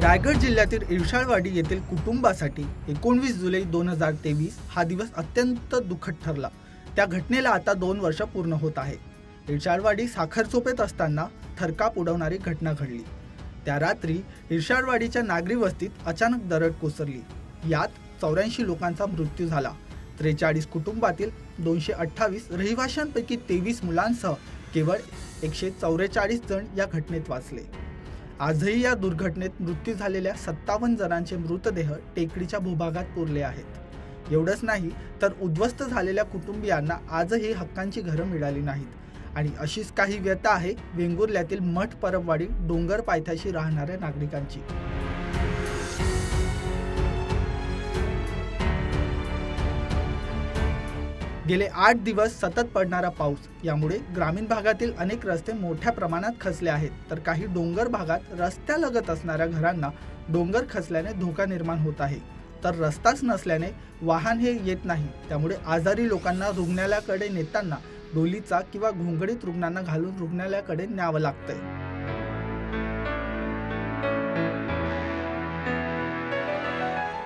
रायगड जिल्ह्यातील इर्शाळवाडी येथील कुटुंबासाठी 19 जुलै 2023 हा दिवस अत्यंत दुःखद ठरला। त्या घटनेला आता 2 वर्ष पूर्ण होत आहे। इर्शाळवाडी साखरचोपेत असताना थरकाप उडवणारी घटना घडली। त्या रात्री इर्शाळवाडीच्या नागरी वस्तीत अचानक दरड कोसळली। यात 84 लोकांचा मृत्यू झाला। 43 कुटुंबातील 228 रहिवाशांपैकी 23 मुलांसह केवळ 144 जण या घटनेत वाचले। आजही या दुर्घटनेत मृत्यू झालेल्या 57 जणांचे मृतदेह टेकडीच्या भूभागात पुरले आहेत। एवढंच नाही तर उद्ध्वस्त झालेल्या कुटुंबियांना आजही हक्कांची घरं मिळाली नाहीत आणि अशीच काही व्यथा आहे वेंगुर्ल्यातील मठ परबवाडी डोंगर पायथ्याशी राहणाऱ्या नागरिकांची। गेले 8 दिवस सतत पडणारा पाऊस यामुळे ग्रामीण भागातील अनेक रस्ते मोठ्या प्रमाणात खचले आहेत, तर काही डोंगर भागात रस्त्यालगत असणाऱ्या घरांना डोंगर खचल्याने धोका निर्माण होत आहे। तर रस्ताच नसल्याने वाहन हे येत नाही, त्यामुळे आजारी लोकांना रुग्णालयाकडे नेताना डोलीचा किंवा घोंगडीत रुग्णांना घालून रुग्णालयाकडे न्यावं लागतंय।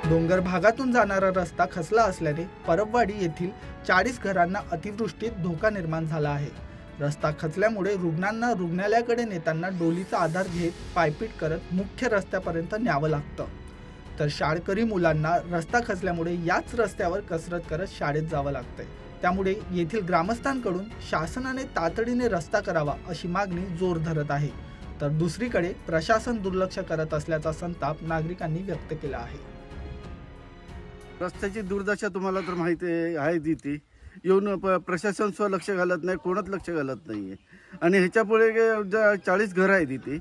डोंगर भागातून जाणारा रस्ता खचला असल्याने परबवाडी येथील 40 घरांना अतिवृष्टीत धोका निर्माण झाला आहे। रस्ता खचल्यामुळे रुग्णांना रुग्णालयाकडे नेताना डोलीचा आधार घेत पायपीट करत मुख्य रस्त्यापर्यंत न्यावं लागतं। तर शाळकरी मुलांना रस्ता खचल्यामुळे याच रस्त्यावर कसरत करत शाळेत जावं लागतंय। त्यामुळे येथील ग्रामस्थांकडून शासनाने तातडीने रस्ता करावा अशी मागणी जोर धरत आहे। तर दुसरीकडे प्रशासन दुर्लक्ष करत असल्याचा संताप नागरिकांनी व्यक्त केला आहे। रस्त्याची दुर्दशा तुम्हाला तर माहिती आहे ती येऊन प्रशासन लक्ष घालत नाही, कोणच लक्ष घालत नाहीये। आणि ह्याच्यापुढे 40 घरं आहेत इथे।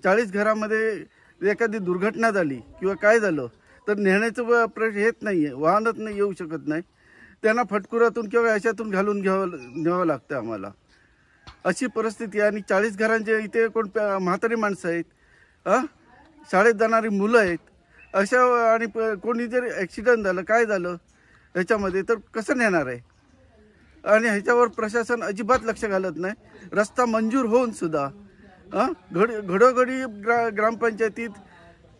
40 घरामध्ये एखादी दुर्घटना झाली किंवा काय झालं तर नेण्याचं प्रश्न येत नाहीये, वाहनच नाही येऊ शकत नाही। त्यांना फटकुरातून किंवा याच्यातून घालून न्यावं लागतं आम्हाला, अशी परिस्थिती आहे। आणि 40 घरांचे इथे कोण म्हातारी माणसं आहेत, शाळेत जाणारी मुलं आहेत, अशा आणि कोणी जर ॲक्सिडेंट झालं काय झालं ह्याच्यामध्ये तर कसं नेणार आहे। आणि ह्याच्यावर प्रशासन अजिबात लक्ष घालत नाही। रस्ता मंजूर होऊन सुद्धा घडोघडी ग्रामपंचायतीत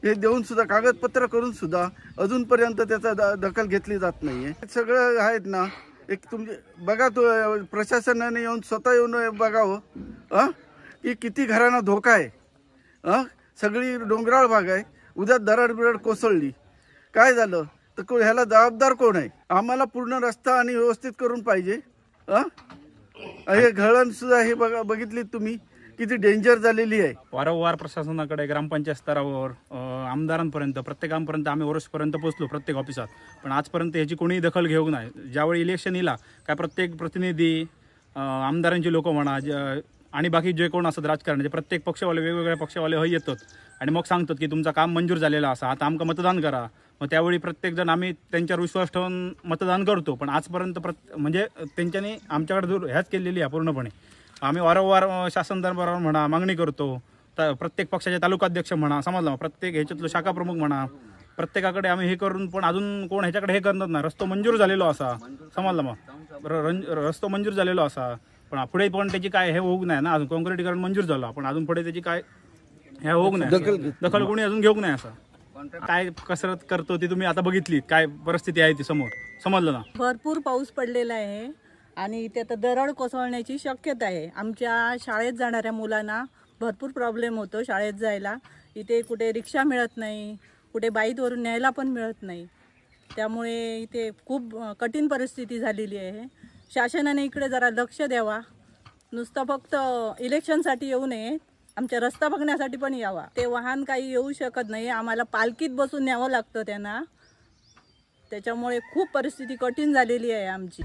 हे देऊन सुद्धा कागदपत्र करून सुद्धा अजूनपर्यंत त्याचा दखल घेतली जात नाही आहे। सगळं आहेत ना, एक तुमचे बघा तो प्रशासनाने येऊन स्वतः येऊन बघावं की किती घरांना धोका आहे। सगळी डोंगराळ भाग आहे, उद्या दरड बिरड कोसळली काय झालं तर ह्याला जबाबदार कोण आहे। आम्हाला पूर्ण रस्ता आणि व्यवस्थित करून पाहिजे। हे घळण सुद्धा हे बघितली तुम्ही किती डेंजर झालेली आहे। वारंवार प्रशासनाकडे ग्रामपंचायत स्तरावर आमदारांपर्यंत प्रत्येकांपर्यंत आम्ही वरिष्ठपर्यंत पोहोचलो प्रत्येक ऑफिसात, पण आजपर्यंत याची कोणीही दखल घेऊ नाही। ज्यावेळी इलेक्शन येईल काय प्रत्येक प्रतिनिधी आमदारांची लोक म्हणा आणि बाकी जे कोण असतात राजकारणाचे प्रत्येक पक्षवाले वेगवेगळ्या पक्षवाले हे येतात आणि मग सांगतात की तुमचं काम मंजूर झालेलं असा, आता आमका मतदान करा। मग त्यावेळी प्रत्येकजण आम्ही त्यांच्यावर विश्वास ठेवून मतदान करतो, पण आजपर्यंत म्हणजे त्यांच्यानी आमच्याकडे ह्याच केलेली आहे पूर्णपणे। आम्ही वारंवार शासन दरबारावर म्हणा मागणी करतो, तर प्रत्येक पक्षाचे तालुकाध्यक्ष म्हणा समजलं, प्रत्येक ह्याच्यातलं शाखा प्रमुख म्हणा प्रत्येकाकडे आम्ही हे करून पण अजून कोण ह्याच्याकडे हे करणार नाही। रस्तो मंजूर झालेलो असा समजलं, मग रस्तो मंजूर झालेलो असा पण पुढे पण त्याची काय हे होऊ नाही ना, अजून काँक्रिटीकरण मंजूर झालं पण अजून पुढे त्याची काय हे होऊ नाही, दखल कोणी अजून घेऊ नाही। असं काय कसरत करतो ती तुम्ही आता बघितली काय परिस्थिती आहे ती समोर, समजलं ना। भरपूर पाऊस पडलेला आहे आणि इथे आता दरड कोसळण्याची शक्यता आहे। आमच्या शाळेत जाणाऱ्या मुलांना भरपूर प्रॉब्लेम होतो शाळेत जायला। इथे कुठे रिक्षा मिळत नाही, कुठे बाईतवरून न्यायला पण मिळत नाही, त्यामुळे इथे खूप कठीण परिस्थिती झालेली आहे। शासनाने इकडे जरा लक्ष द्यावा, नुसतं फक्त इलेक्शनसाठी येऊ नये, आमच्या रस्ता बघण्यासाठी पण यावा। ते वाहन काही येऊ शकत नाही, आम्हाला पालखीत बसून न्यावं लागतं त्यांना, त्याच्यामुळे खूप परिस्थिती कठीण झालेली आहे आमची।